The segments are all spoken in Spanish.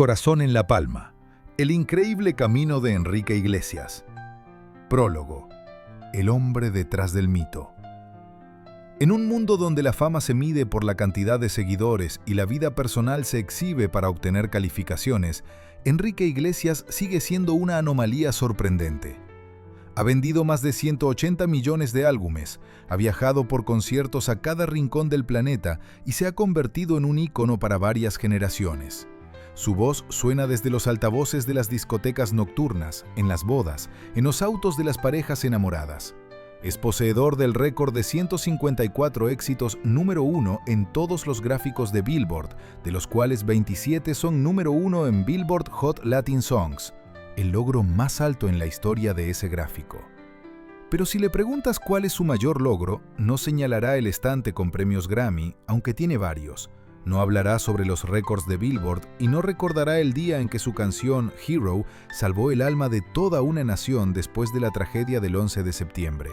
Corazón en la palma. El increíble camino de Enrique Iglesias. Prólogo. El hombre detrás del mito. En un mundo donde la fama se mide por la cantidad de seguidores y la vida personal se exhibe para obtener calificaciones, Enrique Iglesias sigue siendo una anomalía sorprendente. Ha vendido más de 180 millones de álbumes, ha viajado por conciertos a cada rincón del planeta y se ha convertido en un ícono para varias generaciones. Su voz suena desde los altavoces de las discotecas nocturnas, en las bodas, en los autos de las parejas enamoradas. Es poseedor del récord de 154 éxitos número 1 en todos los gráficos de Billboard, de los cuales 27 son número 1 en Billboard Hot Latin Songs, el logro más alto en la historia de ese gráfico. Pero si le preguntas cuál es su mayor logro, no señalará el estante con premios Grammy, aunque tiene varios. No hablará sobre los récords de Billboard y no recordará el día en que su canción Hero salvó el alma de toda una nación después de la tragedia del 11 de septiembre.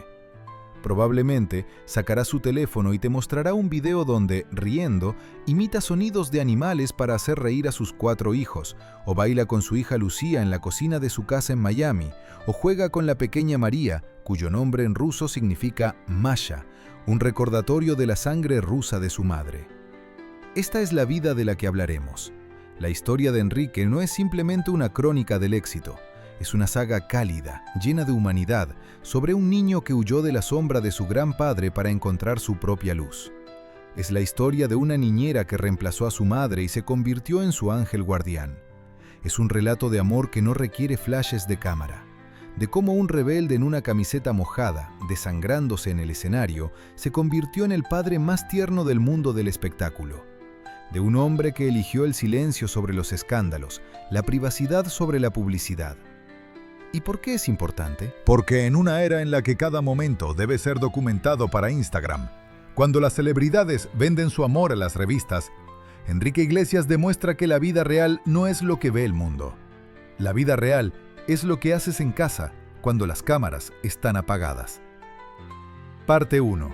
Probablemente sacará su teléfono y te mostrará un video donde, riendo, imita sonidos de animales para hacer reír a sus 4 hijos, o baila con su hija Lucía en la cocina de su casa en Miami, o juega con la pequeña María, cuyo nombre en ruso significa Masha, un recordatorio de la sangre rusa de su madre. Esta es la vida de la que hablaremos. La historia de Enrique no es simplemente una crónica del éxito. Es una saga cálida, llena de humanidad, sobre un niño que huyó de la sombra de su gran padre para encontrar su propia luz. Es la historia de una niñera que reemplazó a su madre y se convirtió en su ángel guardián. Es un relato de amor que no requiere flashes de cámara. De cómo un rebelde en una camiseta mojada, desangrándose en el escenario, se convirtió en el padre más tierno del mundo del espectáculo. De un hombre que eligió el silencio sobre los escándalos, la privacidad sobre la publicidad. ¿Y por qué es importante? Porque en una era en la que cada momento debe ser documentado para Instagram, cuando las celebridades venden su amor a las revistas, Enrique Iglesias demuestra que la vida real no es lo que ve el mundo. La vida real es lo que haces en casa cuando las cámaras están apagadas. Parte 1.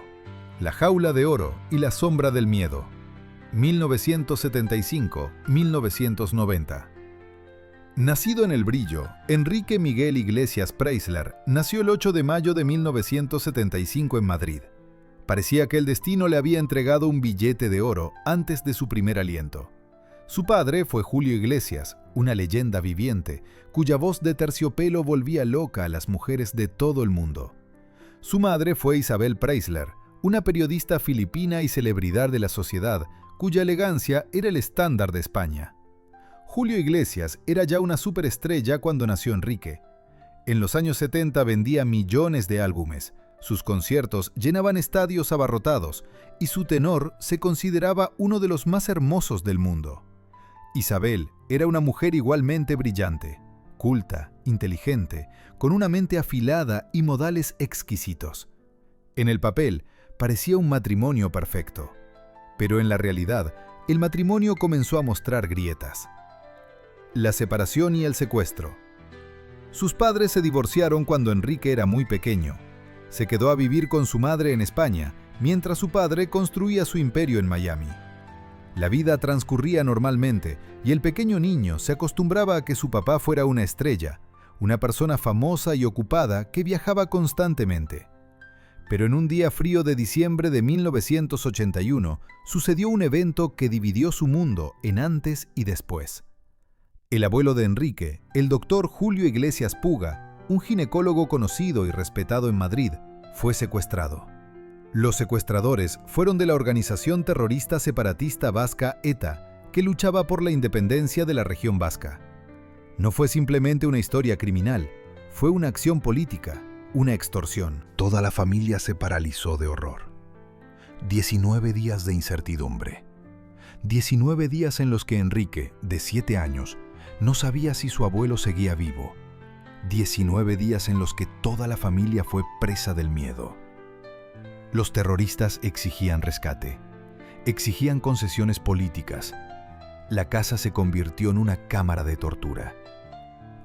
La jaula de oro y la sombra del miedo. 1975-1990. Nacido en El Brillo, Enrique Miguel Iglesias Preisler nació el 8 de mayo de 1975 en Madrid. Parecía que el destino le había entregado un billete de oro antes de su primer aliento. Su padre fue Julio Iglesias, una leyenda viviente, cuya voz de terciopelo volvía loca a las mujeres de todo el mundo. Su madre fue Isabel Preisler, una periodista filipina y celebridad de la sociedad, cuya elegancia era el estándar de España. Julio Iglesias era ya una superestrella cuando nació Enrique. En los años 70 vendía millones de álbumes, sus conciertos llenaban estadios abarrotados y su tenor se consideraba uno de los más hermosos del mundo. Isabel era una mujer igualmente brillante, culta, inteligente, con una mente afilada y modales exquisitos. En el papel parecía un matrimonio perfecto. Pero en la realidad, el matrimonio comenzó a mostrar grietas. La separación y el secuestro. Sus padres se divorciaron cuando Enrique era muy pequeño. Se quedó a vivir con su madre en España, mientras su padre construía su imperio en Miami. La vida transcurría normalmente y el pequeño niño se acostumbraba a que su papá fuera una estrella, una persona famosa y ocupada que viajaba constantemente. Pero en un día frío de diciembre de 1981, sucedió un evento que dividió su mundo en antes y después. El abuelo de Enrique, el doctor Julio Iglesias Puga, un ginecólogo conocido y respetado en Madrid, fue secuestrado. Los secuestradores fueron de la organización terrorista separatista vasca ETA, que luchaba por la independencia de la región vasca. No fue simplemente una historia criminal, fue una acción política. Una extorsión. Toda la familia se paralizó de horror. 19 días de incertidumbre. 19 días en los que Enrique, de 7 años, no sabía si su abuelo seguía vivo. 19 días en los que toda la familia fue presa del miedo. Los terroristas exigían rescate. Exigían concesiones políticas. La casa se convirtió en una cámara de tortura.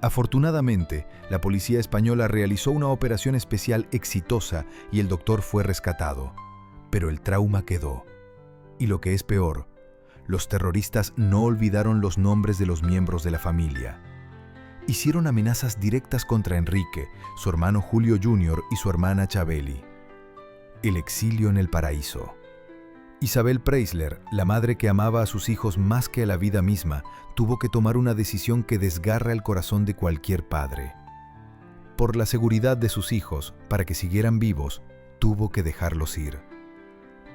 Afortunadamente, la policía española realizó una operación especial exitosa y el doctor fue rescatado. Pero el trauma quedó. Y lo que es peor, Los terroristas no olvidaron los nombres de los miembros de la familia. Hicieron amenazas directas contra Enrique, su hermano Julio Jr. y su hermana Chabeli. El exilio en el paraíso. Isabel Preisler, la madre que amaba a sus hijos más que a la vida misma, tuvo que tomar una decisión que desgarra el corazón de cualquier padre. Por la seguridad de sus hijos, para que siguieran vivos, tuvo que dejarlos ir.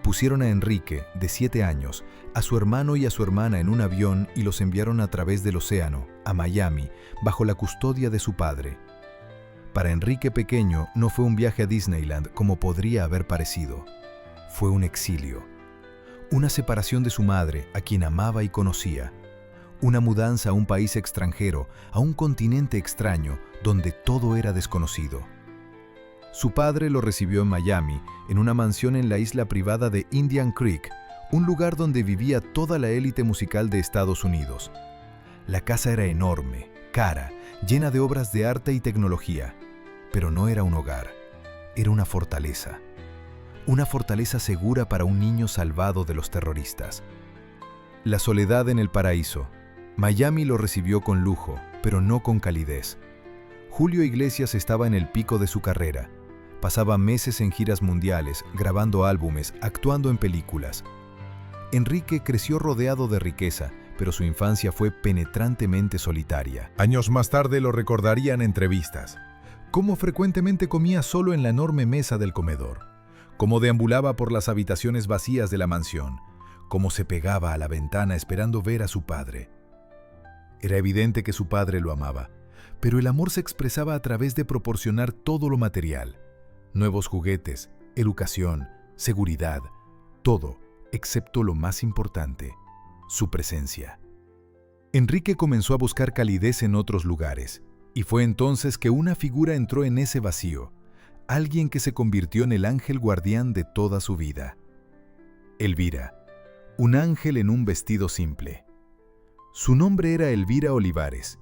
Pusieron a Enrique, de 7 años, a su hermano y a su hermana en un avión y los enviaron a través del océano, a Miami, bajo la custodia de su padre. Para Enrique pequeño no fue un viaje a Disneyland como podría haber parecido. Fue un exilio. Una separación de su madre, a quien amaba y conocía. Una mudanza a un país extranjero, a un continente extraño, donde todo era desconocido. Su padre lo recibió en Miami, en una mansión en la isla privada de Indian Creek, un lugar donde vivía toda la élite musical de Estados Unidos. La casa era enorme, cara, llena de obras de arte y tecnología, pero no era un hogar, era una fortaleza. Una fortaleza segura para un niño salvado de los terroristas. La soledad en el paraíso. Miami lo recibió con lujo, pero no con calidez. Julio Iglesias estaba en el pico de su carrera. Pasaba meses en giras mundiales, grabando álbumes, actuando en películas. Enrique creció rodeado de riqueza, pero su infancia fue penetrantemente solitaria. Años más tarde lo recordaría en entrevistas. Cómo frecuentemente comía solo en la enorme mesa del comedor. Cómo deambulaba por las habitaciones vacías de la mansión, cómo se pegaba a la ventana esperando ver a su padre. Era evidente que su padre lo amaba, pero el amor se expresaba a través de proporcionar todo lo material. Nuevos juguetes, educación, seguridad, todo, excepto lo más importante, su presencia. Enrique comenzó a buscar calidez en otros lugares, y fue entonces que una figura entró en ese vacío. Alguien que se convirtió en el ángel guardián de toda su vida. Elvira, un ángel en un vestido simple. Su nombre era Elvira Olivares.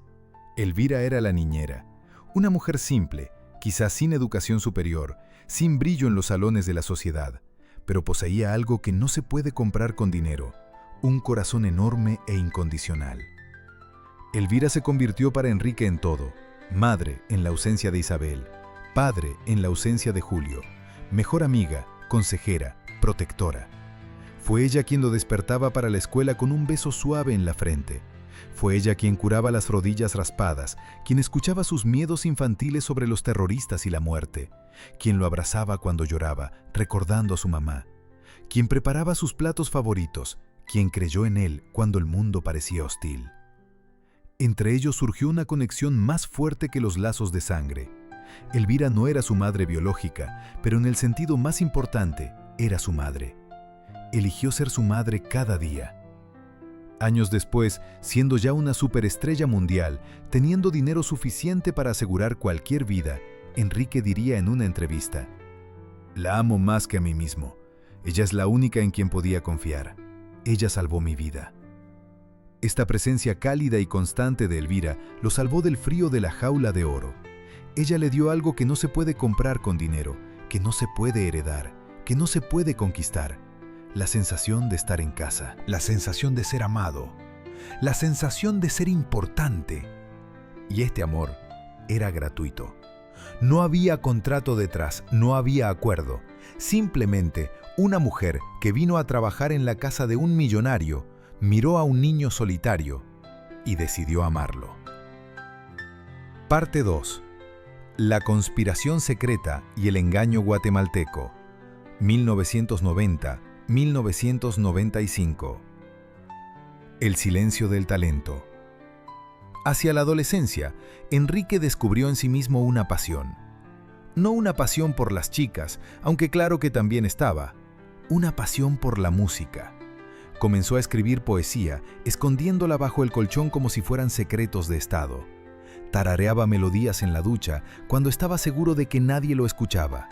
Elvira era la niñera, una mujer simple, quizás sin educación superior, sin brillo en los salones de la sociedad, pero poseía algo que no se puede comprar con dinero, un corazón enorme e incondicional. Elvira se convirtió para Enrique en todo, madre en la ausencia de Isabel, padre en la ausencia de Julio, mejor amiga, consejera, protectora. Fue ella quien lo despertaba para la escuela con un beso suave en la frente. Fue ella quien curaba las rodillas raspadas, quien escuchaba sus miedos infantiles sobre los terroristas y la muerte, quien lo abrazaba cuando lloraba, recordando a su mamá, quien preparaba sus platos favoritos, quien creyó en él cuando el mundo parecía hostil. Entre ellos surgió una conexión más fuerte que los lazos de sangre. Elvira no era su madre biológica, pero en el sentido más importante, era su madre. Eligió ser su madre cada día. Años después, siendo ya una superestrella mundial, teniendo dinero suficiente para asegurar cualquier vida, Enrique diría en una entrevista: «La amo más que a mí mismo. Ella es la única en quien podía confiar. Ella salvó mi vida». Esta presencia cálida y constante de Elvira lo salvó del frío de la jaula de oro. Ella le dio algo que no se puede comprar con dinero, que no se puede heredar, que no se puede conquistar. La sensación de estar en casa, la sensación de ser amado, la sensación de ser importante. Y este amor era gratuito. No había contrato detrás, no había acuerdo. Simplemente una mujer que vino a trabajar en la casa de un millonario, miró a un niño solitario y decidió amarlo. Parte 2. La conspiración secreta y el engaño guatemalteco, 1990-1995. El silencio del talento. Hacia la adolescencia, Enrique descubrió en sí mismo una pasión. No una pasión por las chicas, aunque claro que también estaba. Una pasión por la música. Comenzó a escribir poesía, escondiéndola bajo el colchón como si fueran secretos de estado. Tarareaba melodías en la ducha cuando estaba seguro de que nadie lo escuchaba.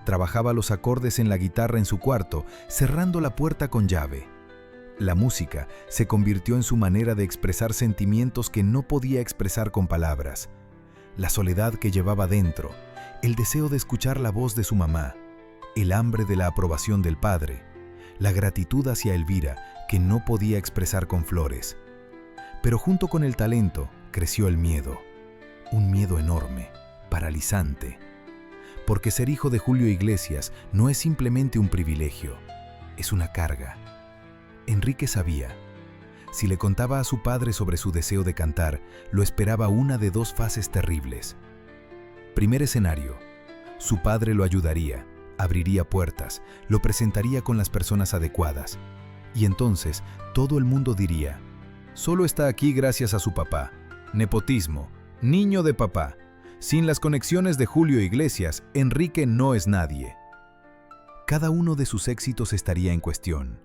Trabajaba los acordes en la guitarra en su cuarto, cerrando la puerta con llave. La música se convirtió en su manera de expresar sentimientos que no podía expresar con palabras. La soledad que llevaba dentro, el deseo de escuchar la voz de su mamá, el hambre de la aprobación del padre, la gratitud hacia Elvira que no podía expresar con flores. Pero junto con el talento creció el miedo, un miedo enorme, paralizante. Porque ser hijo de Julio Iglesias no es simplemente un privilegio, es una carga. Enrique sabía, si le contaba a su padre sobre su deseo de cantar, lo esperaba una de dos fases terribles. Primer escenario, su padre lo ayudaría, abriría puertas, lo presentaría con las personas adecuadas. Y entonces todo el mundo diría, solo está aquí gracias a su papá, nepotismo, niño de papá. Sin las conexiones de Julio Iglesias, Enrique no es nadie. Cada uno de sus éxitos estaría en cuestión.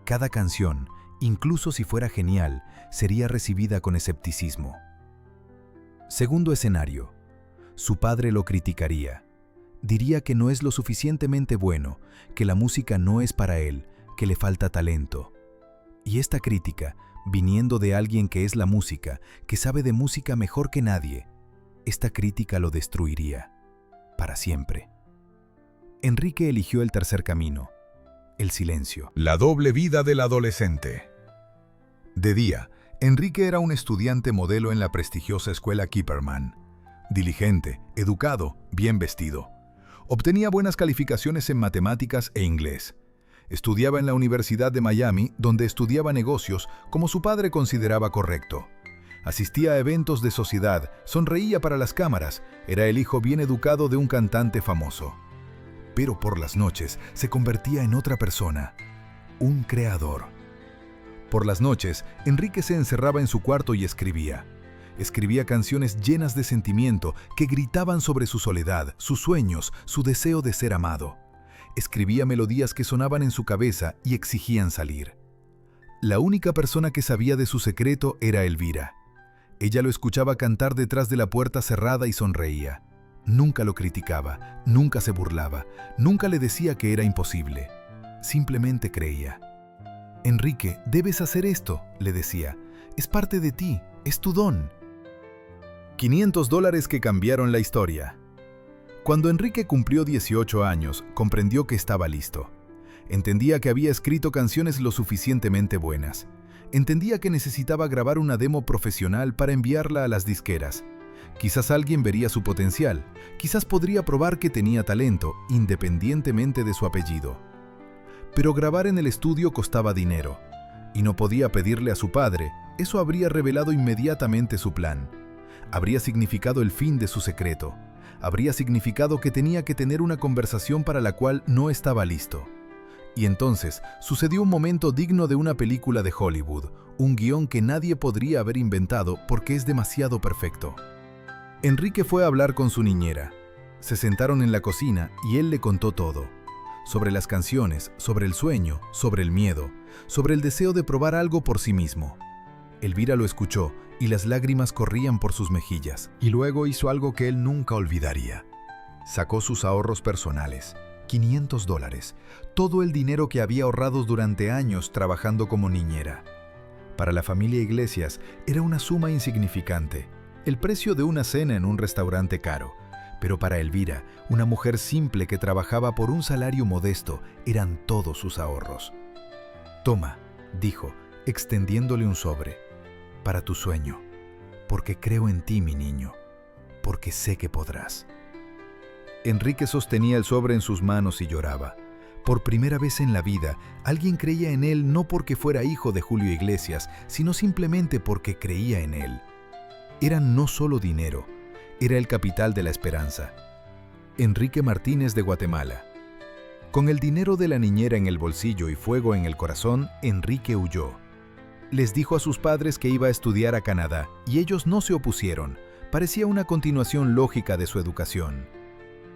Cada canción, incluso si fuera genial, sería recibida con escepticismo. Segundo escenario, su padre lo criticaría. Diría que no es lo suficientemente bueno, que la música no es para él, que le falta talento. Y esta crítica, viniendo de alguien que es la música, que sabe de música mejor que nadie, esta crítica lo destruiría, para siempre. Enrique eligió el tercer camino, el silencio. La doble vida del adolescente. De día, Enrique era un estudiante modelo en la prestigiosa escuela Kipperman. Diligente, educado, bien vestido. Obtenía buenas calificaciones en matemáticas e inglés. Estudiaba en la Universidad de Miami, donde estudiaba negocios como su padre consideraba correcto. Asistía a eventos de sociedad, sonreía para las cámaras, era el hijo bien educado de un cantante famoso. Pero por las noches se convertía en otra persona, un creador. Por las noches, Enrique se encerraba en su cuarto y escribía. Escribía canciones llenas de sentimiento que gritaban sobre su soledad, sus sueños, su deseo de ser amado. Escribía melodías que sonaban en su cabeza y exigían salir. La única persona que sabía de su secreto era Elvira. Ella lo escuchaba cantar detrás de la puerta cerrada y sonreía. Nunca lo criticaba, nunca se burlaba, nunca le decía que era imposible. Simplemente creía. Enrique, debes hacer esto, le decía. Es parte de ti, es tu don. $500 que cambiaron la historia. Cuando Enrique cumplió 18 años, comprendió que estaba listo. Entendía que había escrito canciones lo suficientemente buenas. Entendía que necesitaba grabar una demo profesional para enviarla a las disqueras. Quizás alguien vería su potencial, quizás podría probar que tenía talento, independientemente de su apellido. Pero grabar en el estudio costaba dinero, y no podía pedirle a su padre. Eso habría revelado inmediatamente su plan. Habría significado el fin de su secreto. Habría significado que tenía que tener una conversación para la cual no estaba listo. Y entonces sucedió un momento digno de una película de Hollywood, un guión que nadie podría haber inventado porque es demasiado perfecto. Enrique fue a hablar con su niñera. Se sentaron en la cocina y él le contó todo. Sobre las canciones, sobre el sueño, sobre el miedo, sobre el deseo de probar algo por sí mismo. Elvira lo escuchó y las lágrimas corrían por sus mejillas. Y luego hizo algo que él nunca olvidaría. Sacó sus ahorros personales. $500, todo el dinero que había ahorrado durante años trabajando como niñera. Para la familia Iglesias era una suma insignificante, el precio de una cena en un restaurante caro, pero para Elvira, una mujer simple que trabajaba por un salario modesto, eran todos sus ahorros. «Toma», dijo, extendiéndole un sobre, «para tu sueño, porque creo en ti, mi niño, porque sé que podrás». Enrique sostenía el sobre en sus manos y lloraba. Por primera vez en la vida, alguien creía en él no porque fuera hijo de Julio Iglesias, sino simplemente porque creía en él. Era no solo dinero, era el capital de la esperanza. Enrique Martínez de Guatemala. Con el dinero de la niñera en el bolsillo y fuego en el corazón, Enrique huyó. Les dijo a sus padres que iba a estudiar a Canadá, y ellos no se opusieron. Parecía una continuación lógica de su educación.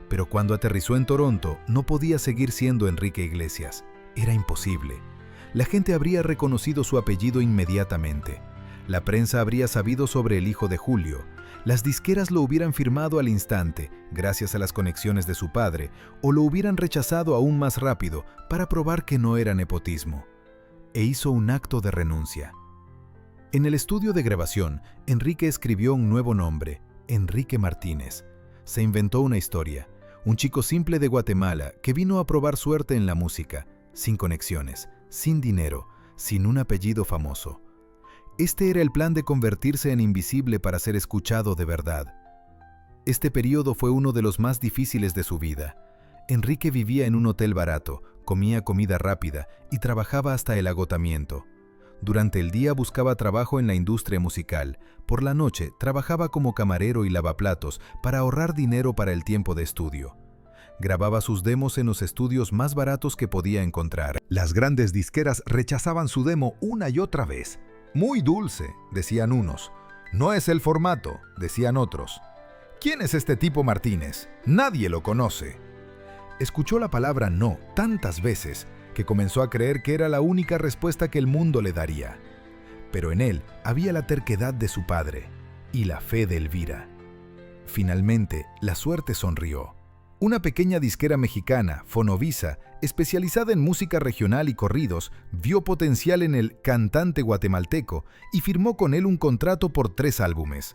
Pero cuando aterrizó en Toronto, no podía seguir siendo Enrique Iglesias. Era imposible. La gente habría reconocido su apellido inmediatamente. La prensa habría sabido sobre el hijo de Julio. Las disqueras lo hubieran firmado al instante, gracias a las conexiones de su padre, o lo hubieran rechazado aún más rápido para probar que no era nepotismo. E hizo un acto de renuncia. En el estudio de grabación, Enrique escribió un nuevo nombre, Enrique Martínez. Se inventó una historia. Un chico simple de Guatemala que vino a probar suerte en la música. sin conexiones, sin dinero, sin un apellido famoso. Este era el plan de convertirse en invisible para ser escuchado de verdad. Este periodo fue uno de los más difíciles de su vida. Enrique vivía en un hotel barato, comía comida rápida y trabajaba hasta el agotamiento. Durante el día buscaba trabajo en la industria musical. Por la noche trabajaba como camarero y lavaplatos para ahorrar dinero para el tiempo de estudio. Grababa sus demos en los estudios más baratos que podía encontrar. Las grandes disqueras rechazaban su demo una y otra vez. Muy dulce, decían unos. No es el formato, decían otros. ¿Quién es este tipo Martínez? Nadie lo conoce. Escuchó la palabra no tantas veces que comenzó a creer que era la única respuesta que el mundo le daría. Pero en él había la terquedad de su padre y la fe de Elvira. Finalmente, la suerte sonrió. Una pequeña disquera mexicana, Fonovisa, especializada en música regional y corridos, vio potencial en el cantante guatemalteco y firmó con él un contrato por 3 álbumes.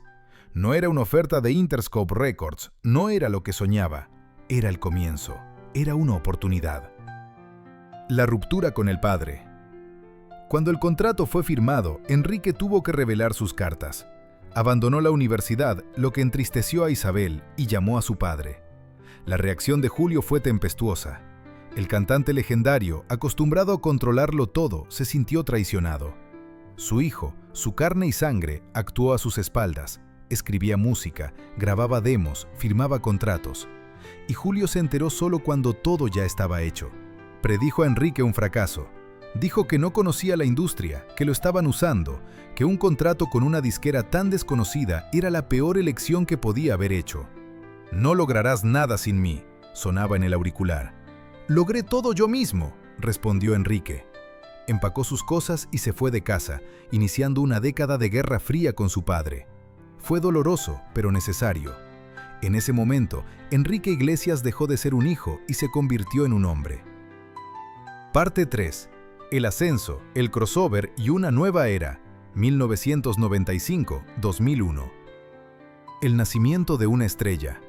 No era una oferta de Interscope Records, no era lo que soñaba. Era el comienzo, era una oportunidad. La ruptura con el padre. Cuando el contrato fue firmado, Enrique tuvo que revelar sus cartas. Abandonó la universidad, lo que entristeció a Isabel, y llamó a su padre. La reacción de Julio fue tempestuosa. El cantante legendario, acostumbrado a controlarlo todo, se sintió traicionado. Su hijo, su carne y sangre, actuó a sus espaldas, escribía música, grababa demos, firmaba contratos. Y Julio se enteró solo cuando todo ya estaba hecho. Predijo a Enrique un fracaso. Dijo que no conocía la industria, que lo estaban usando, que un contrato con una disquera tan desconocida era la peor elección que podía haber hecho. «No lograrás nada sin mí», sonaba en el auricular. «Logré todo yo mismo», respondió Enrique. Empacó sus cosas y se fue de casa, iniciando una década de guerra fría con su padre. Fue doloroso, pero necesario. En ese momento, Enrique Iglesias dejó de ser un hijo y se convirtió en un hombre. Parte 3. El ascenso, el crossover y una nueva era, 1995-2001. El nacimiento de una estrella.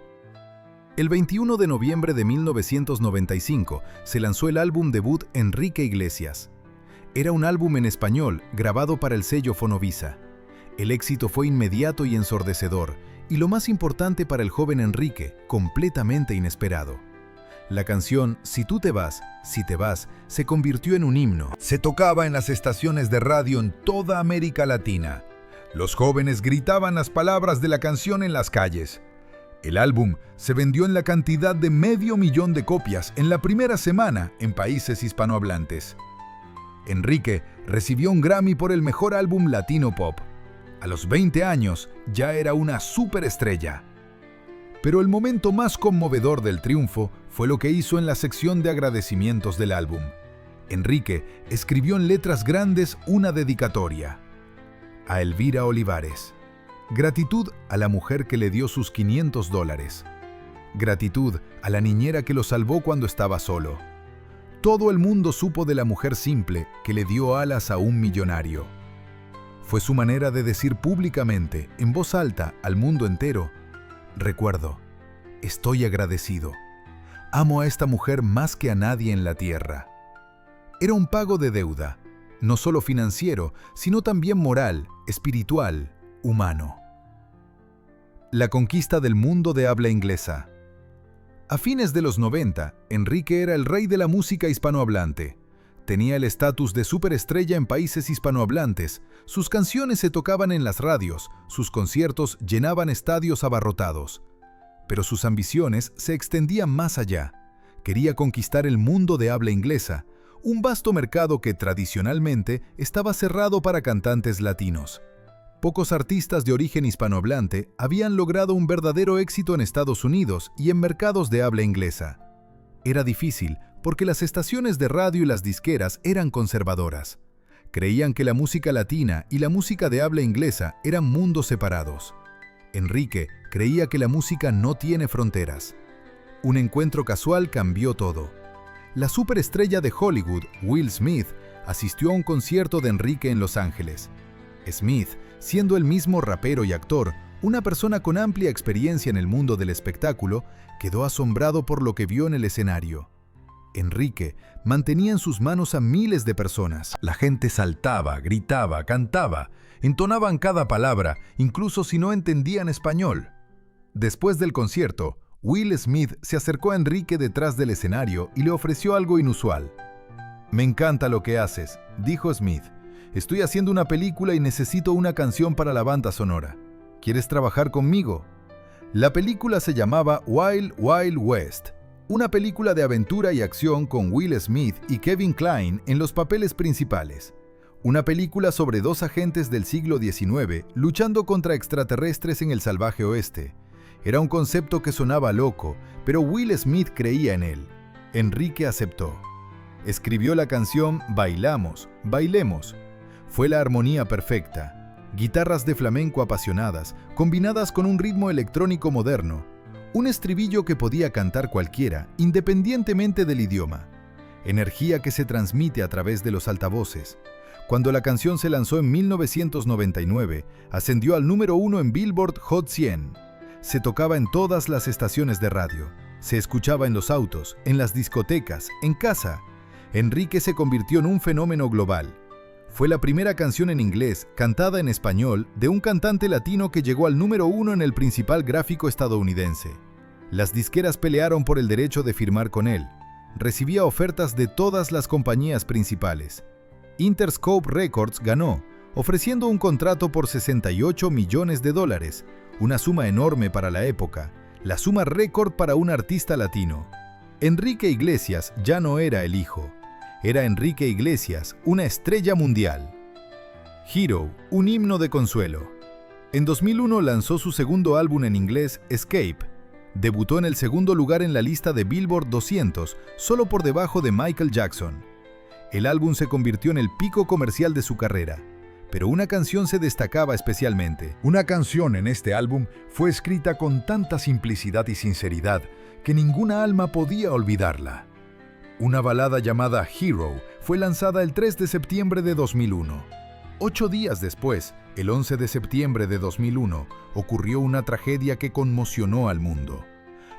El 21 de noviembre de 1995 se lanzó el álbum debut Enrique Iglesias. Era un álbum en español grabado para el sello Fonovisa. El éxito fue inmediato y ensordecedor, y lo más importante para el joven Enrique, completamente inesperado. La canción Si tú te vas, se convirtió en un himno. Se tocaba en las estaciones de radio en toda América Latina. Los jóvenes gritaban las palabras de la canción en las calles. El álbum se vendió en la cantidad de 500,000 de copias en la primera semana en países hispanohablantes. Enrique recibió un Grammy por el mejor álbum latino pop. A los 20 años ya era una superestrella. Pero el momento más conmovedor del triunfo fue lo que hizo en la sección de agradecimientos del álbum. Enrique escribió en letras grandes una dedicatoria. A Elvira Olivares. Gratitud a la mujer que le dio sus $500. Gratitud a la niñera que lo salvó cuando estaba solo. Todo el mundo supo de la mujer simple que le dio alas a un millonario. Fue su manera de decir públicamente, en voz alta, al mundo entero: recuerdo, estoy agradecido. Amo a esta mujer más que a nadie en la tierra. Era un pago de deuda, no solo financiero, sino también moral, espiritual, humano. La conquista del mundo de habla inglesa. A fines de los 90, Enrique era el rey de la música hispanohablante. Tenía el estatus de superestrella en países hispanohablantes, sus canciones se tocaban en las radios, sus conciertos llenaban estadios abarrotados. Pero sus ambiciones se extendían más allá. Quería conquistar el mundo de habla inglesa, un vasto mercado que tradicionalmente estaba cerrado para cantantes latinos. Pocos artistas de origen hispanohablante habían logrado un verdadero éxito en Estados Unidos y en mercados de habla inglesa. Era difícil porque las estaciones de radio y las disqueras eran conservadoras. Creían que la música latina y la música de habla inglesa eran mundos separados. Enrique creía que la música no tiene fronteras. Un encuentro casual cambió todo. La superestrella de Hollywood, Will Smith, asistió a un concierto de Enrique en Los Ángeles. Smith, siendo el mismo rapero y actor, una persona con amplia experiencia en el mundo del espectáculo, quedó asombrado por lo que vio en el escenario. Enrique mantenía en sus manos a miles de personas. La gente saltaba, gritaba, cantaba, entonaban cada palabra, incluso si no entendían español. Después del concierto, Will Smith se acercó a Enrique detrás del escenario y le ofreció algo inusual. «Me encanta lo que haces», dijo Smith. «Estoy haciendo una película y necesito una canción para la banda sonora. ¿Quieres trabajar conmigo?». La película se llamaba Wild Wild West, una película de aventura y acción con Will Smith y Kevin Kline en los papeles principales. Una película sobre dos agentes del siglo XIX luchando contra extraterrestres en el salvaje oeste. Era un concepto que sonaba loco, pero Will Smith creía en él. Enrique aceptó. Escribió la canción Bailamos, Bailemos. Fue la armonía perfecta. Guitarras de flamenco apasionadas, combinadas con un ritmo electrónico moderno. Un estribillo que podía cantar cualquiera, independientemente del idioma. Energía que se transmite a través de los altavoces. Cuando la canción se lanzó en 1999, ascendió al número 1 en Billboard Hot 100. Se tocaba en todas las estaciones de radio. Se escuchaba en los autos, en las discotecas, en casa. Enrique se convirtió en un fenómeno global. Fue la primera canción en inglés, cantada en español, de un cantante latino que llegó al número 1 en el principal gráfico estadounidense. Las disqueras pelearon por el derecho de firmar con él. Recibía ofertas de todas las compañías principales. Interscope Records ganó, ofreciendo un contrato por $68 millones, una suma enorme para la época, la suma récord para un artista latino. Enrique Iglesias ya no era el hijo. Era Enrique Iglesias, una estrella mundial. Hero, un himno de consuelo. En 2001 lanzó su segundo álbum en inglés, Escape. Debutó en el segundo lugar en la lista de Billboard 200, solo por debajo de Michael Jackson. El álbum se convirtió en el pico comercial de su carrera, pero una canción se destacaba especialmente. Una canción en este álbum fue escrita con tanta simplicidad y sinceridad que ninguna alma podía olvidarla. Una balada llamada Hero fue lanzada el 3 de septiembre de 2001. 8 días después, el 11 de septiembre de 2001, ocurrió una tragedia que conmocionó al mundo.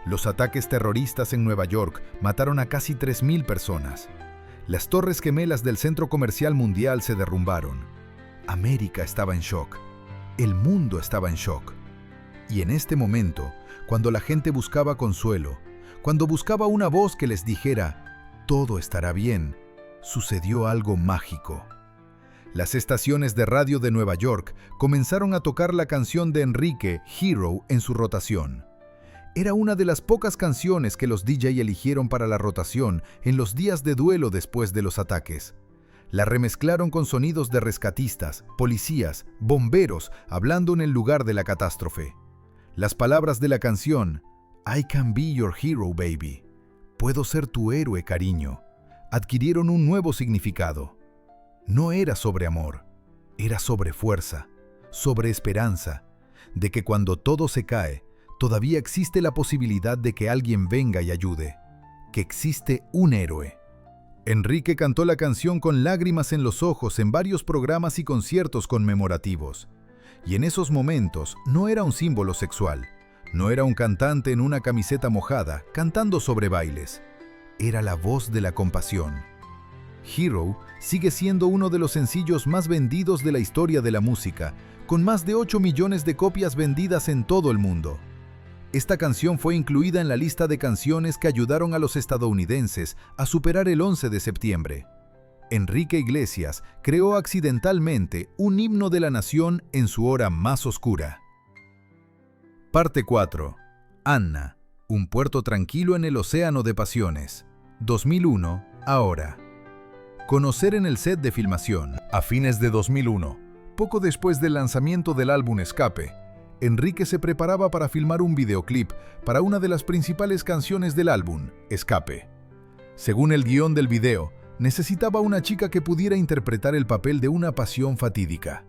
Los ataques terroristas en Nueva York mataron a casi 3.000 personas. Las torres gemelas del centro comercial mundial se derrumbaron. América estaba en shock. El mundo estaba en shock. Y en este momento, cuando la gente buscaba consuelo, cuando buscaba una voz que les dijera «todo estará bien», sucedió algo mágico. Las estaciones de radio de Nueva York comenzaron a tocar la canción de Enrique, Hero, en su rotación. Era una de las pocas canciones que los DJ eligieron para la rotación en los días de duelo después de los ataques. La remezclaron con sonidos de rescatistas, policías, bomberos, hablando en el lugar de la catástrofe. Las palabras de la canción, «I can be your hero, baby», «puedo ser tu héroe, cariño», adquirieron un nuevo significado. No era sobre amor, era sobre fuerza, sobre esperanza, de que cuando todo se cae, todavía existe la posibilidad de que alguien venga y ayude, que existe un héroe. Enrique cantó la canción con lágrimas en los ojos en varios programas y conciertos conmemorativos. Y en esos momentos no era un símbolo sexual, no era un cantante en una camiseta mojada cantando sobre bailes. Era la voz de la compasión. Hero sigue siendo uno de los sencillos más vendidos de la historia de la música, con más de 8 millones de copias vendidas en todo el mundo. Esta canción fue incluida en la lista de canciones que ayudaron a los estadounidenses a superar el 11 de septiembre. Enrique Iglesias creó accidentalmente un himno de la nación en su hora más oscura. Parte 4. Anna, un puerto tranquilo en el océano de pasiones. 2001, ahora. Conocer en el set de filmación. A fines de 2001, poco después del lanzamiento del álbum Escape, Enrique se preparaba para filmar un videoclip para una de las principales canciones del álbum, Escape. Según el guión del video, necesitaba una chica que pudiera interpretar el papel de una pasión fatídica.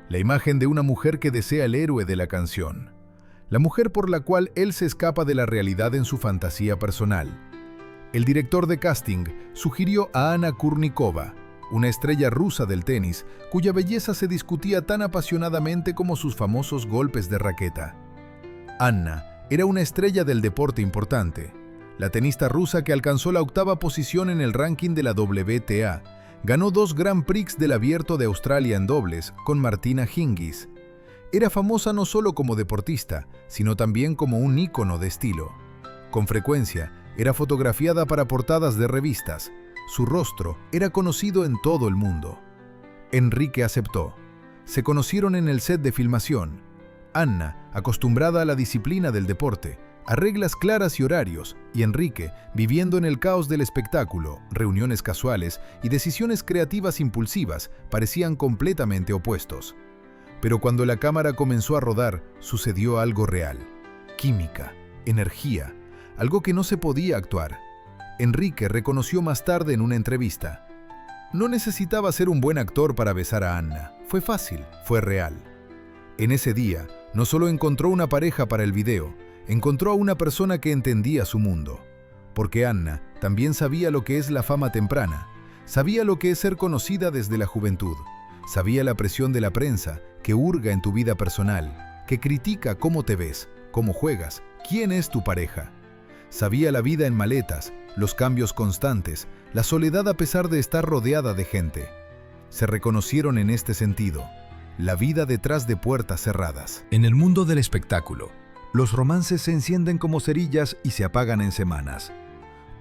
La imagen de una mujer que desea el héroe de la canción. La mujer por la cual él se escapa de la realidad en su fantasía personal. El director de casting sugirió a Anna Kurnikova, una estrella rusa del tenis, cuya belleza se discutía tan apasionadamente como sus famosos golpes de raqueta. Anna era una estrella del deporte importante. La tenista rusa, que alcanzó la 8ª posición en el ranking de la WTA, ganó 2 Grand Prix del Abierto de Australia en dobles con Martina Hingis. Era famosa no solo como deportista, sino también como un ícono de estilo. Con frecuencia, era fotografiada para portadas de revistas. Su rostro era conocido en todo el mundo. Enrique aceptó. Se conocieron en el set de filmación. Anna, acostumbrada a la disciplina del deporte, a reglas claras y horarios, y Enrique, viviendo en el caos del espectáculo, reuniones casuales y decisiones creativas impulsivas, parecían completamente opuestos. Pero cuando la cámara comenzó a rodar, sucedió algo real. Química, energía, algo que no se podía actuar. Enrique reconoció más tarde en una entrevista. No necesitaba ser un buen actor para besar a Anna. Fue fácil, fue real. En ese día, no solo encontró una pareja para el video, encontró a una persona que entendía su mundo. Porque Anna también sabía lo que es la fama temprana, sabía lo que es ser conocida desde la juventud, sabía la presión de la prensa que hurga en tu vida personal, que critica cómo te ves, cómo juegas, quién es tu pareja. Sabía la vida en maletas, los cambios constantes, la soledad a pesar de estar rodeada de gente. Se reconocieron en este sentido, la vida detrás de puertas cerradas. En el mundo del espectáculo, los romances se encienden como cerillas y se apagan en semanas.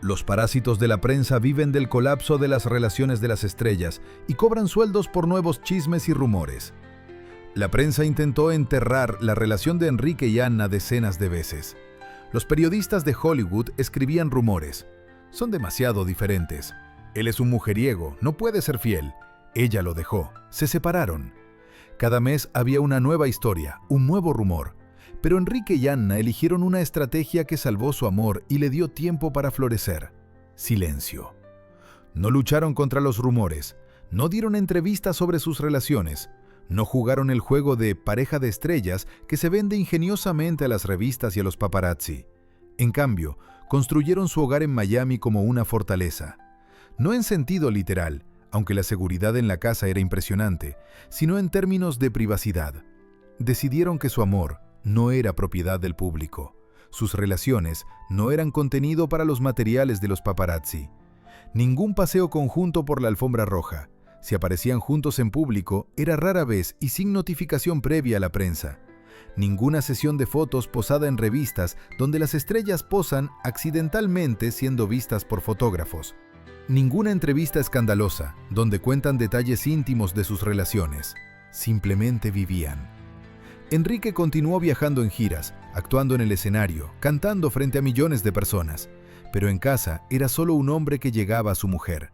Los parásitos de la prensa viven del colapso de las relaciones de las estrellas y cobran sueldos por nuevos chismes y rumores. La prensa intentó enterrar la relación de Enrique y Anna decenas de veces. Los periodistas de Hollywood escribían rumores. Son demasiado diferentes. Él es un mujeriego, no puede ser fiel. Ella lo dejó. Se separaron. Cada mes había una nueva historia, un nuevo rumor. Pero Enrique y Anna eligieron una estrategia que salvó su amor y le dio tiempo para florecer. Silencio. No lucharon contra los rumores, no dieron entrevistas sobre sus relaciones, no jugaron el juego de pareja de estrellas que se vende ingeniosamente a las revistas y a los paparazzi. En cambio, construyeron su hogar en Miami como una fortaleza. No en sentido literal, aunque la seguridad en la casa era impresionante, sino en términos de privacidad. Decidieron que su amor no era propiedad del público. Sus relaciones no eran contenido para los materiales de los paparazzi. Ningún paseo conjunto por la alfombra roja. Si aparecían juntos en público, era rara vez y sin notificación previa a la prensa. Ninguna sesión de fotos posada en revistas donde las estrellas posan accidentalmente siendo vistas por fotógrafos. Ninguna entrevista escandalosa donde cuentan detalles íntimos de sus relaciones. Simplemente vivían. Enrique continuó viajando en giras, actuando en el escenario, cantando frente a millones de personas. Pero en casa era solo un hombre que llegaba a su mujer.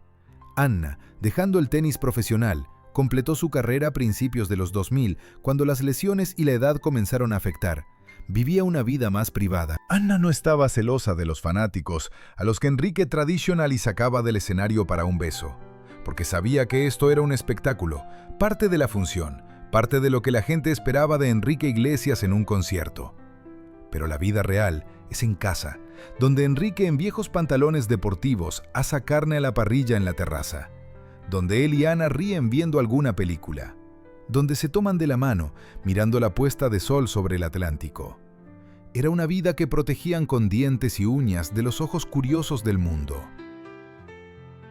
Anna, dejando el tenis profesional, completó su carrera a principios de los 2000, cuando las lesiones y la edad comenzaron a afectar. Vivía una vida más privada. Anna no estaba celosa de los fanáticos, a los que Enrique tradicional y sacaba del escenario para un beso, porque sabía que esto era un espectáculo, parte de la función, parte de lo que la gente esperaba de Enrique Iglesias en un concierto. Pero la vida real es en casa, donde Enrique en viejos pantalones deportivos asa carne a la parrilla en la terraza, donde él y Ana ríen viendo alguna película, donde se toman de la mano mirando la puesta de sol sobre el Atlántico. Era una vida que protegían con dientes y uñas de los ojos curiosos del mundo.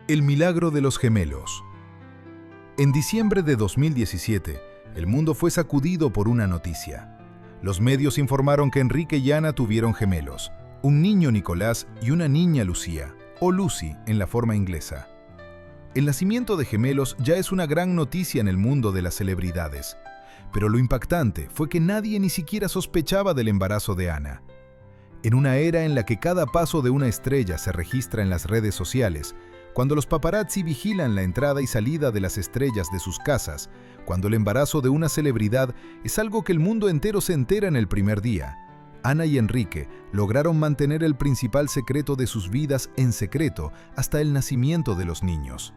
El milagro de los gemelos. En diciembre de 2017, el mundo fue sacudido por una noticia. Los medios informaron que Enrique y Ana tuvieron gemelos, un niño Nicolás y una niña Lucía, o Lucy en la forma inglesa. El nacimiento de gemelos ya es una gran noticia en el mundo de las celebridades, pero lo impactante fue que nadie ni siquiera sospechaba del embarazo de Ana. En una era en la que cada paso de una estrella se registra en las redes sociales, cuando los paparazzi vigilan la entrada y salida de las estrellas de sus casas, cuando el embarazo de una celebridad es algo que el mundo entero se entera en el primer día, Ana y Enrique lograron mantener el principal secreto de sus vidas en secreto hasta el nacimiento de los niños.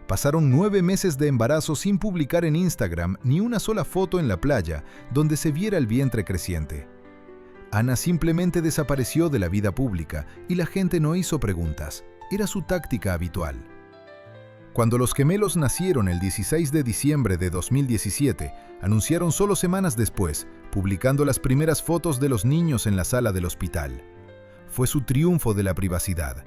Pasaron 9 meses de embarazo sin publicar en Instagram ni una sola foto en la playa donde se viera el vientre creciente. Ana simplemente desapareció de la vida pública y la gente no hizo preguntas. Era su táctica habitual. Cuando los gemelos nacieron el 16 de diciembre de 2017, anunciaron solo semanas después, publicando las primeras fotos de los niños en la sala del hospital. fue su triunfo de la privacidad.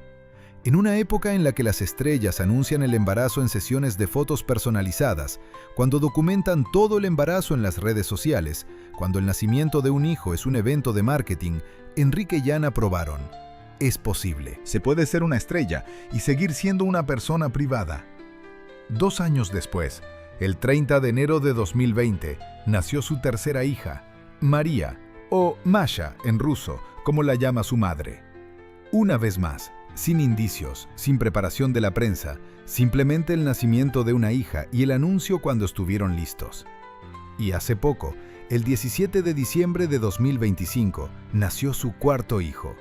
En una época en la que las estrellas anuncian el embarazo en sesiones de fotos personalizadas, cuando documentan todo el embarazo en las redes sociales, cuando el nacimiento de un hijo es un evento de marketing, Enrique y Ana probaron: es posible. Se puede ser una estrella y seguir siendo una persona privada. 2 años después, el 30 de enero de 2020, nació su tercera hija, María, o Masha en ruso, como la llama su madre. Una vez más, sin indicios, sin preparación de la prensa, simplemente el nacimiento de una hija y el anuncio cuando estuvieron listos. Y hace poco, el 17 de diciembre de 2025, nació su cuarto hijo.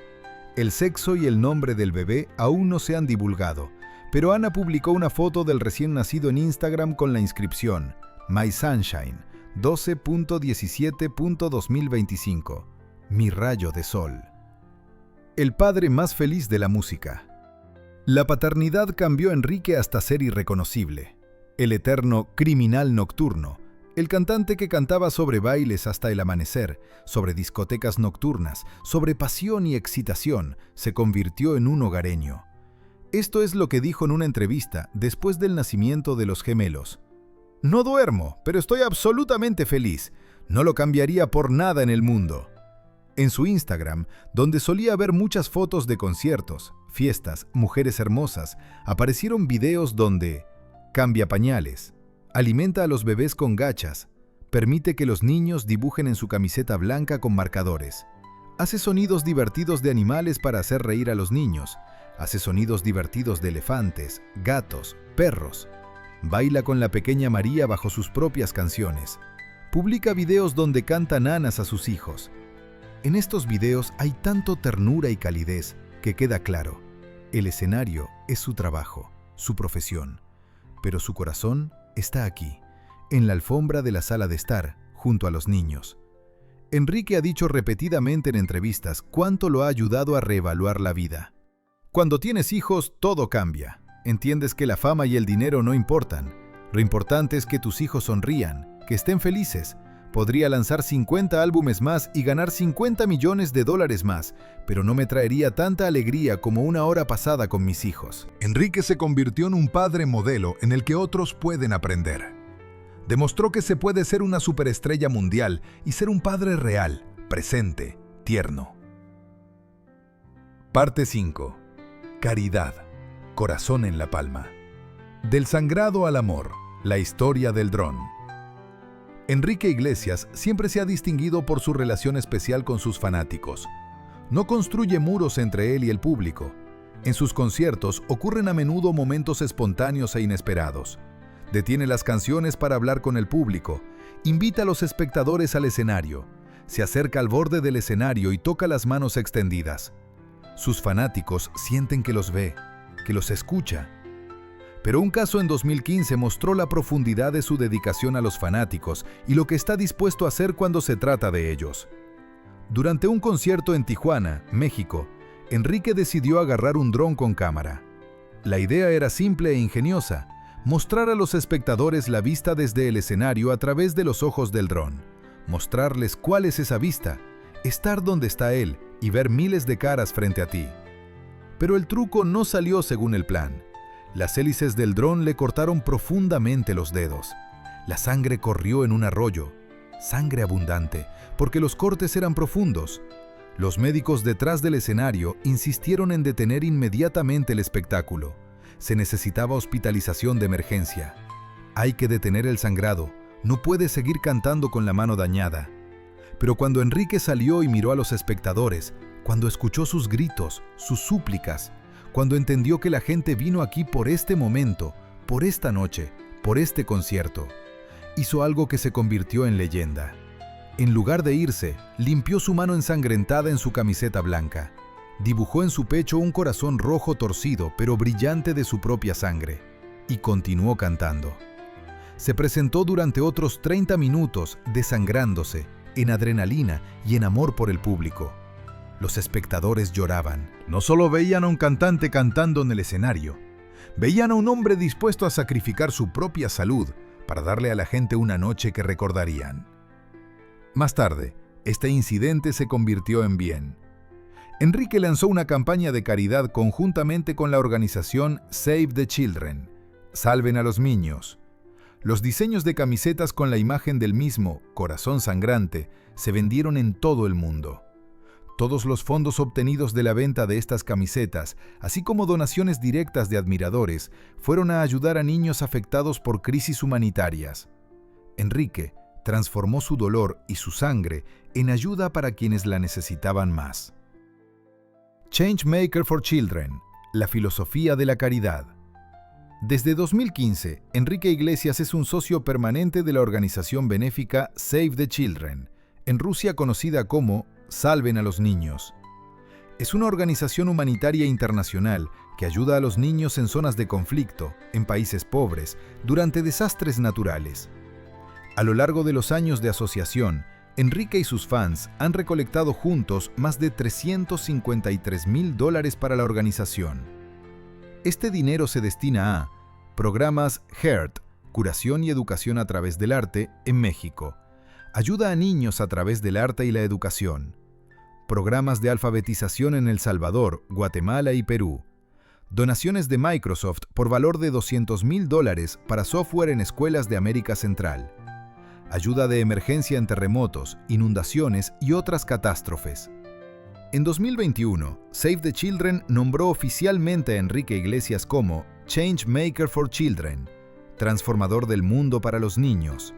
El sexo y el nombre del bebé aún no se han divulgado, pero Ana publicó una foto del recién nacido en Instagram con la inscripción My Sunshine, 12.17.2025, mi rayo de sol. El padre más feliz de la música. La paternidad cambió a Enrique hasta ser irreconocible. El eterno criminal nocturno, el cantante que cantaba sobre bailes hasta el amanecer, sobre discotecas nocturnas, sobre pasión y excitación, se convirtió en un hogareño. Esto es lo que dijo en una entrevista después del nacimiento de los gemelos. No duermo, pero estoy absolutamente feliz. No lo cambiaría por nada en el mundo. En su Instagram, donde solía ver muchas fotos de conciertos, fiestas, mujeres hermosas, aparecieron videos donde cambia pañales, alimenta a los bebés con gachas, permite que los niños dibujen en su camiseta blanca con marcadores, hace sonidos divertidos de animales para hacer reír a los niños, hace sonidos divertidos de elefantes, gatos, perros, baila con la pequeña María bajo sus propias canciones, publica videos donde canta nanas a sus hijos. En estos videos hay tanto ternura y calidez que queda claro: el escenario es su trabajo, su profesión, pero su corazón está aquí, en la alfombra de la sala de estar, junto a los niños. Enrique ha dicho repetidamente en entrevistas cuánto lo ha ayudado a reevaluar la vida. Cuando tienes hijos, todo cambia. Entiendes que la fama y el dinero no importan. Lo importante es que tus hijos sonrían, que estén felices. Podría lanzar 50 álbumes más y ganar $50 millones más, pero no me traería tanta alegría como una hora pasada con mis hijos. Enrique se convirtió en un padre modelo en el que otros pueden aprender. Demostró que se puede ser una superestrella mundial y ser un padre real, presente, tierno. Parte 5. Caridad. Corazón en la palma. Del sangrado al amor. La historia del dron. Enrique Iglesias siempre se ha distinguido por su relación especial con sus fanáticos. No construye muros entre él y el público. En sus conciertos ocurren a menudo momentos espontáneos e inesperados. Detiene las canciones para hablar con el público, invita a los espectadores al escenario, se acerca al borde del escenario y toca las manos extendidas. Sus fanáticos sienten que los ve, que los escucha. Pero un caso en 2015 mostró la profundidad de su dedicación a los fanáticos y lo que está dispuesto a hacer cuando se trata de ellos. Durante un concierto en Tijuana, México, Enrique decidió agarrar un dron con cámara. La idea era simple e ingeniosa: mostrar a los espectadores la vista desde el escenario a través de los ojos del dron, mostrarles cuál es esa vista, estar donde está él y ver miles de caras frente a ti. Pero el truco no salió según el plan. Las hélices del dron le cortaron profundamente los dedos. La sangre corrió en un arroyo, sangre abundante, porque los cortes eran profundos. Los médicos detrás del escenario insistieron en detener inmediatamente el espectáculo. Se necesitaba hospitalización de emergencia. Hay que detener el sangrado, no puede seguir cantando con la mano dañada. Pero cuando Enrique salió y miró a los espectadores, cuando escuchó sus gritos, sus súplicas, cuando entendió que la gente vino aquí por este momento, por esta noche, por este concierto, hizo algo que se convirtió en leyenda. En lugar de irse, limpió su mano ensangrentada en su camiseta blanca. Dibujó en su pecho un corazón rojo torcido, pero brillante de su propia sangre, y continuó cantando. Se presentó durante otros 30 minutos, desangrándose, en adrenalina y en amor por el público. Los espectadores lloraban. No solo veían a un cantante cantando en el escenario, veían a un hombre dispuesto a sacrificar su propia salud para darle a la gente una noche que recordarían. Más tarde, este incidente se convirtió en bien. Enrique lanzó una campaña de caridad conjuntamente con la organización Save the Children, Salven a los Niños. Los diseños de camisetas con la imagen del mismo, Corazón Sangrante, se vendieron en todo el mundo. Todos los fondos obtenidos de la venta de estas camisetas, así como donaciones directas de admiradores, fueron a ayudar a niños afectados por crisis humanitarias. Enrique transformó su dolor y su sangre en ayuda para quienes la necesitaban más. Changemaker for Children, la filosofía de la caridad. Desde 2015, Enrique Iglesias es un socio permanente de la organización benéfica Save the Children, en Rusia conocida como Salven a los Niños. Es una organización humanitaria internacional que ayuda a los niños en zonas de conflicto, en países pobres, durante desastres naturales. A lo largo de los años de asociación, Enrique y sus fans han recolectado juntos más de $353,000 para la organización. Este dinero se destina a programas HEART, curación y educación a través del arte, en México, ayuda a niños a través del arte y la educación, programas de alfabetización en El Salvador, Guatemala y Perú, donaciones de Microsoft por valor de $200,000 para software en escuelas de América Central, ayuda de emergencia en terremotos, inundaciones y otras catástrofes. En 2021, Save the Children nombró oficialmente a Enrique Iglesias como Changemaker for Children, transformador del mundo para los niños,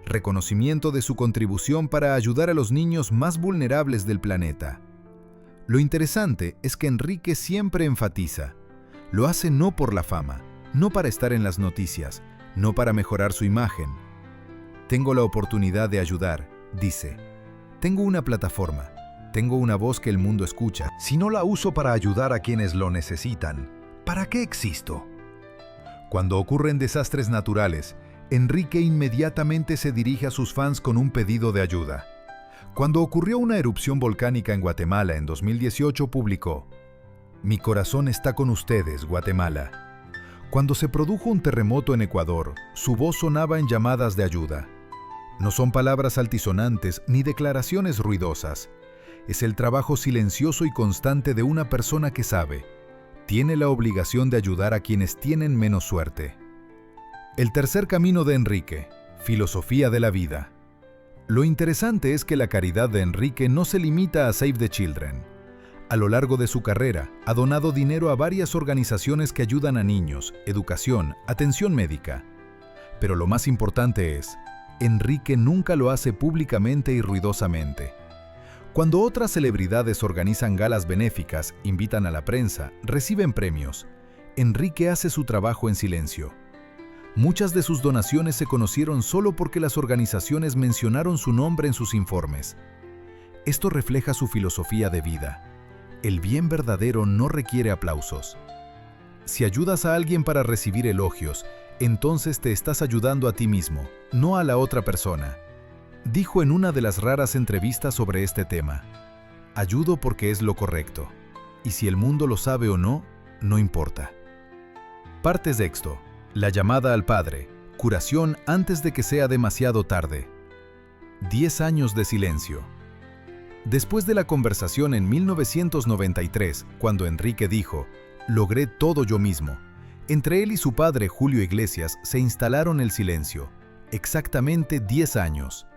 reconocimiento de su contribución para ayudar a los niños más vulnerables del planeta. Lo interesante es que Enrique siempre enfatiza, lo hace no por la fama, no para estar en las noticias, no para mejorar su imagen. Tengo la oportunidad de ayudar, dice. Tengo una plataforma, tengo una voz que el mundo escucha. Si no la uso para ayudar a quienes lo necesitan, ¿para qué existo? Cuando ocurren desastres naturales, Enrique inmediatamente se dirige a sus fans con un pedido de ayuda. Cuando ocurrió una erupción volcánica en Guatemala en 2018, publicó: "Mi corazón está con ustedes, Guatemala". Cuando se produjo un terremoto en Ecuador, su voz sonaba en llamadas de ayuda. No son palabras altisonantes ni declaraciones ruidosas. Es el trabajo silencioso y constante de una persona que sabe, tiene la obligación de ayudar a quienes tienen menos suerte. El tercer camino de Enrique, filosofía de la vida. Lo interesante es que la caridad de Enrique no se limita a Save the Children. A lo largo de su carrera, ha donado dinero a varias organizaciones que ayudan a niños, educación, atención médica. Pero lo más importante es, Enrique nunca lo hace públicamente y ruidosamente. Cuando otras celebridades organizan galas benéficas, invitan a la prensa, reciben premios, Enrique hace su trabajo en silencio. Muchas de sus donaciones se conocieron solo porque las organizaciones mencionaron su nombre en sus informes. Esto refleja su filosofía de vida. El bien verdadero no requiere aplausos. Si ayudas a alguien para recibir elogios, entonces te estás ayudando a ti mismo, no a la otra persona. Dijo en una de las raras entrevistas sobre este tema: "Ayudo porque es lo correcto, y si el mundo lo sabe o no, no importa". Parte sexto. La llamada al Padre. Curación antes de que sea demasiado tarde. 10 años de silencio. Después de la conversación en 1993, cuando Enrique dijo, "Logré todo yo mismo", entre él y su padre Julio Iglesias se instalaron el silencio. Exactamente 10 años.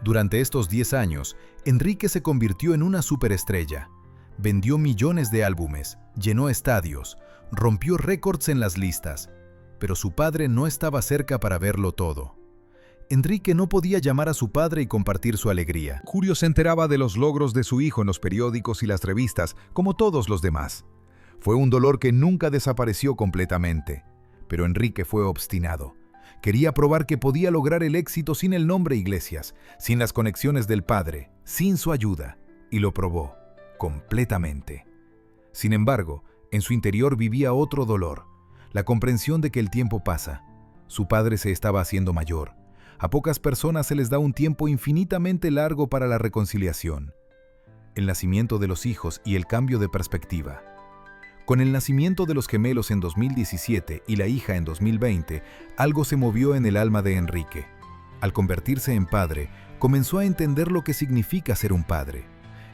Durante estos 10 años, Enrique se convirtió en una superestrella. Vendió millones de álbumes, llenó estadios, rompió récords en las listas, pero su padre no estaba cerca para verlo todo. Enrique no podía llamar a su padre y compartir su alegría. Julio se enteraba de los logros de su hijo en los periódicos y las revistas, como todos los demás. Fue un dolor que nunca desapareció completamente, pero Enrique fue obstinado. Quería probar que podía lograr el éxito sin el nombre Iglesias, sin las conexiones del padre, sin su ayuda, y lo probó, completamente. Sin embargo, en su interior vivía otro dolor, la comprensión de que el tiempo pasa. Su padre se estaba haciendo mayor. A pocas personas se les da un tiempo infinitamente largo para la reconciliación. El nacimiento de los hijos y el cambio de perspectiva. Con el nacimiento de los gemelos en 2017 y la hija en 2020, algo se movió en el alma de Enrique. Al convertirse en padre, comenzó a entender lo que significa ser un padre.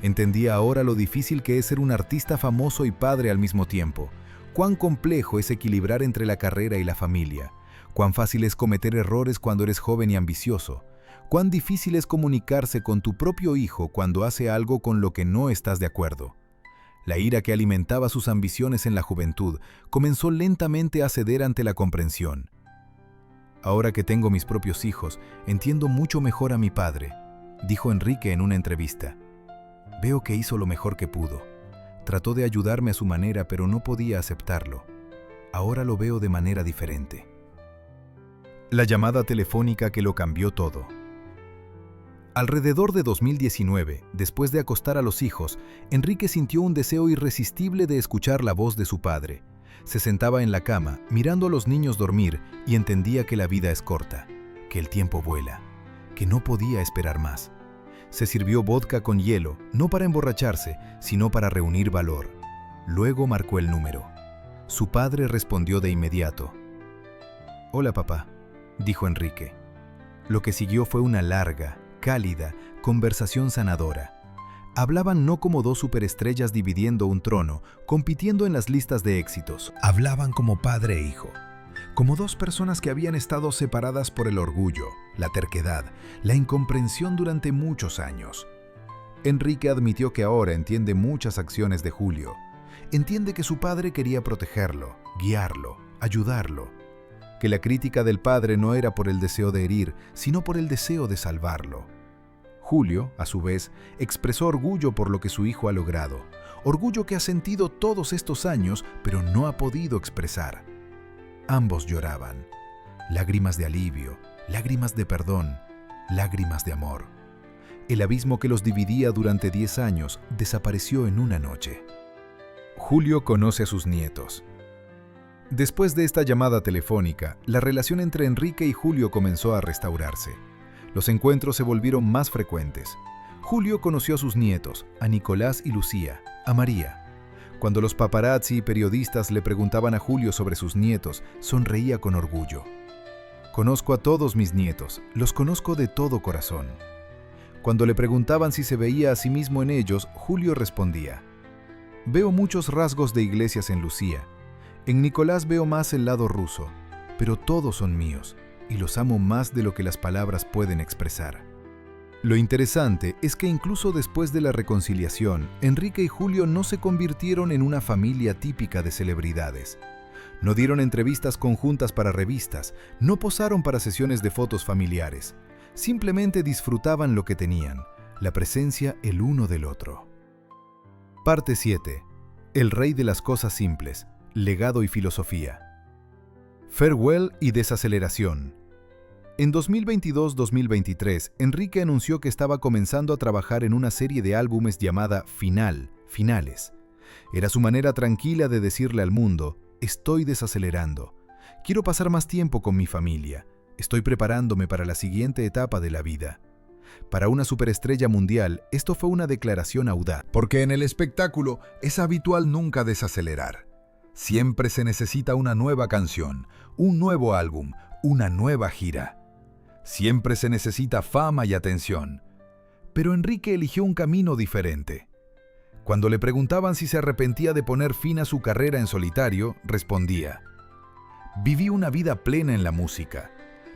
Entendía ahora lo difícil que es ser un artista famoso y padre al mismo tiempo. Cuán complejo es equilibrar entre la carrera y la familia. Cuán fácil es cometer errores cuando eres joven y ambicioso. Cuán difícil es comunicarse con tu propio hijo cuando hace algo con lo que no estás de acuerdo. La ira que alimentaba sus ambiciones en la juventud comenzó lentamente a ceder ante la comprensión. Ahora que tengo mis propios hijos, entiendo mucho mejor a mi padre, dijo Enrique en una entrevista. Veo que hizo lo mejor que pudo. Trató de ayudarme a su manera, pero no podía aceptarlo. Ahora lo veo de manera diferente. La llamada telefónica que lo cambió todo. Alrededor de 2019, después de acostar a los hijos, Enrique sintió un deseo irresistible de escuchar la voz de su padre. Se sentaba en la cama, mirando a los niños dormir, y entendía que la vida es corta, que el tiempo vuela, que no podía esperar más. Se sirvió vodka con hielo, no para emborracharse, sino para reunir valor. Luego marcó el número. Su padre respondió de inmediato. «Hola, papá», dijo Enrique. Lo que siguió fue una larga, cálida conversación sanadora. Hablaban no como dos superestrellas dividiendo un trono, compitiendo en las listas de éxitos. Hablaban como padre e hijo, como dos personas que habían estado separadas por el orgullo, la terquedad, la incomprensión durante muchos años. Enrique admitió que ahora entiende muchas acciones de Julio. Entiende que su padre quería protegerlo, guiarlo, ayudarlo. Que la crítica del padre no era por el deseo de herir, sino por el deseo de salvarlo. Julio, a su vez, expresó orgullo por lo que su hijo ha logrado, orgullo que ha sentido todos estos años, pero no ha podido expresar. Ambos lloraban, lágrimas de alivio, lágrimas de perdón, lágrimas de amor. El abismo que los dividía durante 10 años desapareció en una noche. Julio conoce a sus nietos. Después de esta llamada telefónica, la relación entre Enrique y Julio comenzó a restaurarse. Los encuentros se volvieron más frecuentes. Julio conoció a sus nietos, a Nicolás y Lucía, a María. Cuando los paparazzi y periodistas le preguntaban a Julio sobre sus nietos, sonreía con orgullo. «Conozco a todos mis nietos, los conozco de todo corazón». Cuando le preguntaban si se veía a sí mismo en ellos, Julio respondía: «Veo muchos rasgos de Iglesias en Lucía. En Nicolás veo más el lado ruso, pero todos son míos, y los amo más de lo que las palabras pueden expresar». Lo interesante es que incluso después de la reconciliación, Enrique y Julio no se convirtieron en una familia típica de celebridades. No dieron entrevistas conjuntas para revistas, no posaron para sesiones de fotos familiares. Simplemente disfrutaban lo que tenían, la presencia el uno del otro. Parte 7. El rey de las cosas simples, legado y filosofía. Farewell y desaceleración. En 2022-2023, Enrique anunció que estaba comenzando a trabajar en una serie de álbumes llamada Finales. Era su manera tranquila de decirle al mundo: estoy desacelerando. Quiero pasar más tiempo con mi familia. Estoy preparándome para la siguiente etapa de la vida. Para una superestrella mundial, esto fue una declaración audaz. Porque en el espectáculo es habitual nunca desacelerar. Siempre se necesita una nueva canción, un nuevo álbum, una nueva gira. Siempre se necesita fama y atención. Pero Enrique eligió un camino diferente. Cuando le preguntaban si se arrepentía de poner fin a su carrera en solitario, respondía: «Viví una vida plena en la música.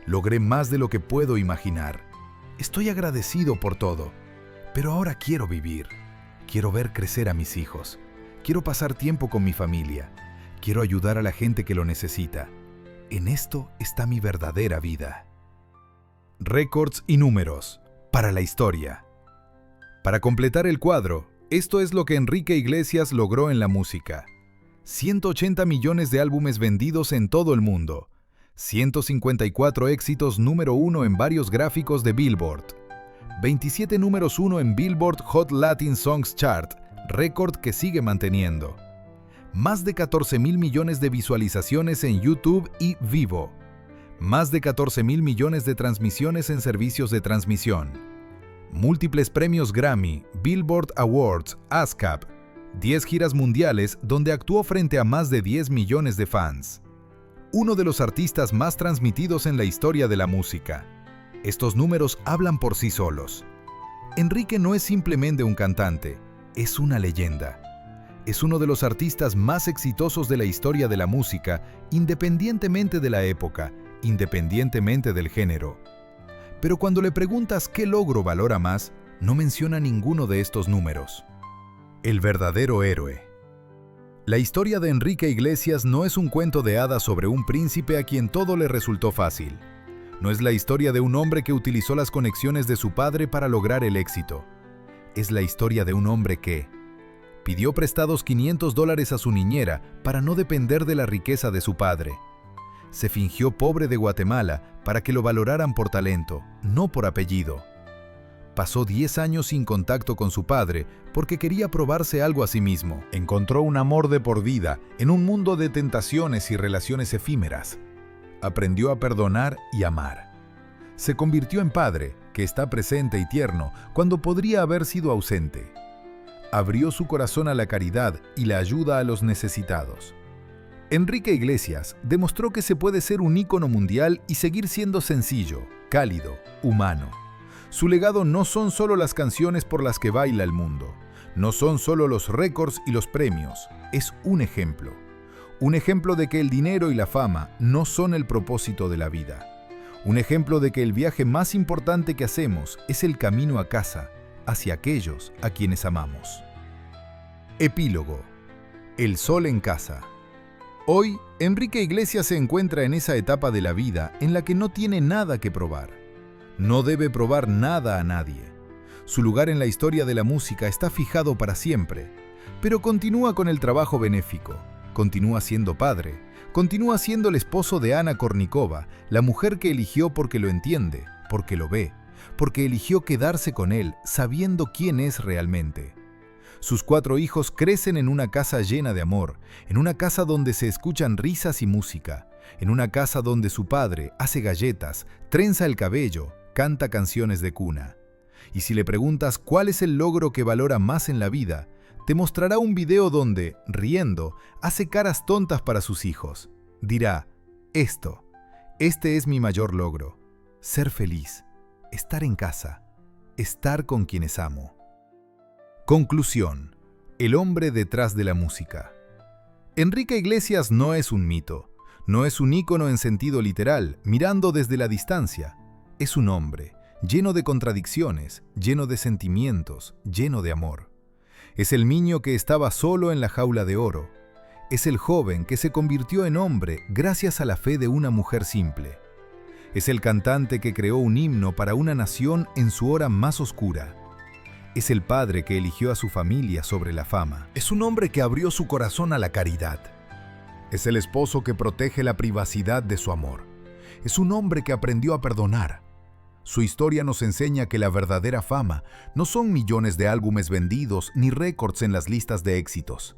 Logré más de lo que puedo imaginar. Estoy agradecido por todo, pero ahora quiero vivir. Quiero ver crecer a mis hijos. Quiero pasar tiempo con mi familia. Quiero ayudar a la gente que lo necesita. En esto está mi verdadera vida». Récords y números para la historia. Para completar el cuadro, esto es lo que Enrique Iglesias logró en la música: 180 millones de álbumes vendidos en todo el mundo, 154 éxitos número 1 en varios gráficos de Billboard, 27 números 1 en Billboard Hot Latin Songs Chart, récord que sigue manteniendo, más de 14.000 millones de visualizaciones en YouTube y Vivo, más de 14.000 millones de transmisiones en servicios de transmisión, múltiples premios Grammy, Billboard Awards, ASCAP, 10 giras mundiales donde actuó frente a más de 10 millones de fans. Uno de los artistas más transmitidos en la historia de la música. Estos números hablan por sí solos. Enrique no es simplemente un cantante, es una leyenda. Es uno de los artistas más exitosos de la historia de la música, independientemente de la época, independientemente del género. Pero cuando le preguntas qué logro valora más, no menciona ninguno de estos números. El verdadero héroe. La historia de Enrique Iglesias no es un cuento de hadas sobre un príncipe a quien todo le resultó fácil. No es la historia de un hombre que utilizó las conexiones de su padre para lograr el éxito. Es la historia de un hombre que pidió prestados $500 a su niñera para no depender de la riqueza de su padre. Se fingió pobre de Guatemala para que lo valoraran por talento, no por apellido. Pasó 10 años sin contacto con su padre porque quería probarse algo a sí mismo. Encontró un amor de por vida en un mundo de tentaciones y relaciones efímeras. Aprendió a perdonar y amar. Se convirtió en padre, que está presente y tierno cuando podría haber sido ausente. Abrió su corazón a la caridad y la ayuda a los necesitados. Enrique Iglesias demostró que se puede ser un ícono mundial y seguir siendo sencillo, cálido, humano. Su legado no son solo las canciones por las que baila el mundo, no son solo los récords y los premios, es un ejemplo. Un ejemplo de que el dinero y la fama no son el propósito de la vida. Un ejemplo de que el viaje más importante que hacemos es el camino a casa, hacia aquellos a quienes amamos. Epílogo. El sol en casa. Hoy, Enrique Iglesias se encuentra en esa etapa de la vida en la que no tiene nada que probar. No debe probar nada a nadie. Su lugar en la historia de la música está fijado para siempre, pero continúa con el trabajo benéfico, continúa siendo padre, continúa siendo el esposo de Ana Kournikova, la mujer que eligió porque lo entiende, porque lo ve, porque eligió quedarse con él sabiendo quién es realmente. Sus 4 hijos crecen en una casa llena de amor, en una casa donde se escuchan risas y música, en una casa donde su padre hace galletas, trenza el cabello, canta canciones de cuna. Y si le preguntas cuál es el logro que valora más en la vida, te mostrará un video donde, riendo, hace caras tontas para sus hijos. Dirá, este es mi mayor logro, ser feliz, estar en casa, estar con quienes amo. Conclusión. El hombre detrás de la música. Enrique Iglesias no es un mito, no es un ícono en sentido literal, mirando desde la distancia. Es un hombre, lleno de contradicciones, lleno de sentimientos, lleno de amor. Es el niño que estaba solo en la jaula de oro. Es el joven que se convirtió en hombre gracias a la fe de una mujer simple. Es el cantante que creó un himno para una nación en su hora más oscura. Es el padre que eligió a su familia sobre la fama. Es un hombre que abrió su corazón a la caridad. Es el esposo que protege la privacidad de su amor. Es un hombre que aprendió a perdonar. Su historia nos enseña que la verdadera fama no son millones de álbumes vendidos ni récords en las listas de éxitos.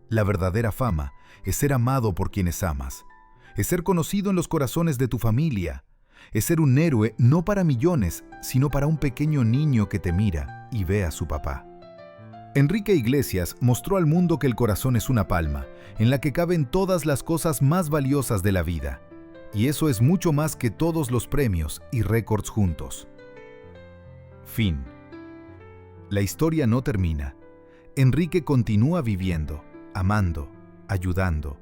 La verdadera fama es ser amado por quienes amas. Es ser conocido en los corazones de tu familia. Es ser un héroe no para millones, sino para un pequeño niño que te mira y ve a su papá. Enrique Iglesias mostró al mundo que el corazón es una palma, en la que caben todas las cosas más valiosas de la vida. Y eso es mucho más que todos los premios y récords juntos. Fin. La historia no termina. Enrique continúa viviendo, amando, ayudando.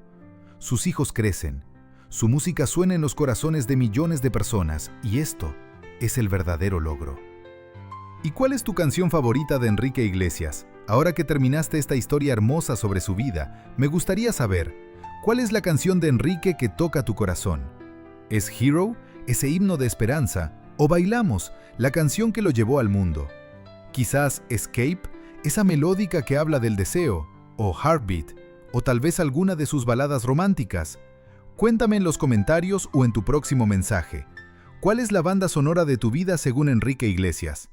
Sus hijos crecen. Su música suena en los corazones de millones de personas y esto es el verdadero logro. ¿Y cuál es tu canción favorita de Enrique Iglesias? Ahora que terminaste esta historia hermosa sobre su vida, me gustaría saber, ¿cuál es la canción de Enrique que toca tu corazón? ¿Es Hero, ese himno de esperanza? ¿O Bailamos, la canción que lo llevó al mundo? Quizás Escape, esa melódica que habla del deseo, o Heartbeat, o tal vez alguna de sus baladas románticas. Cuéntame en los comentarios o en tu próximo mensaje. ¿Cuál es la banda sonora de tu vida según Enrique Iglesias?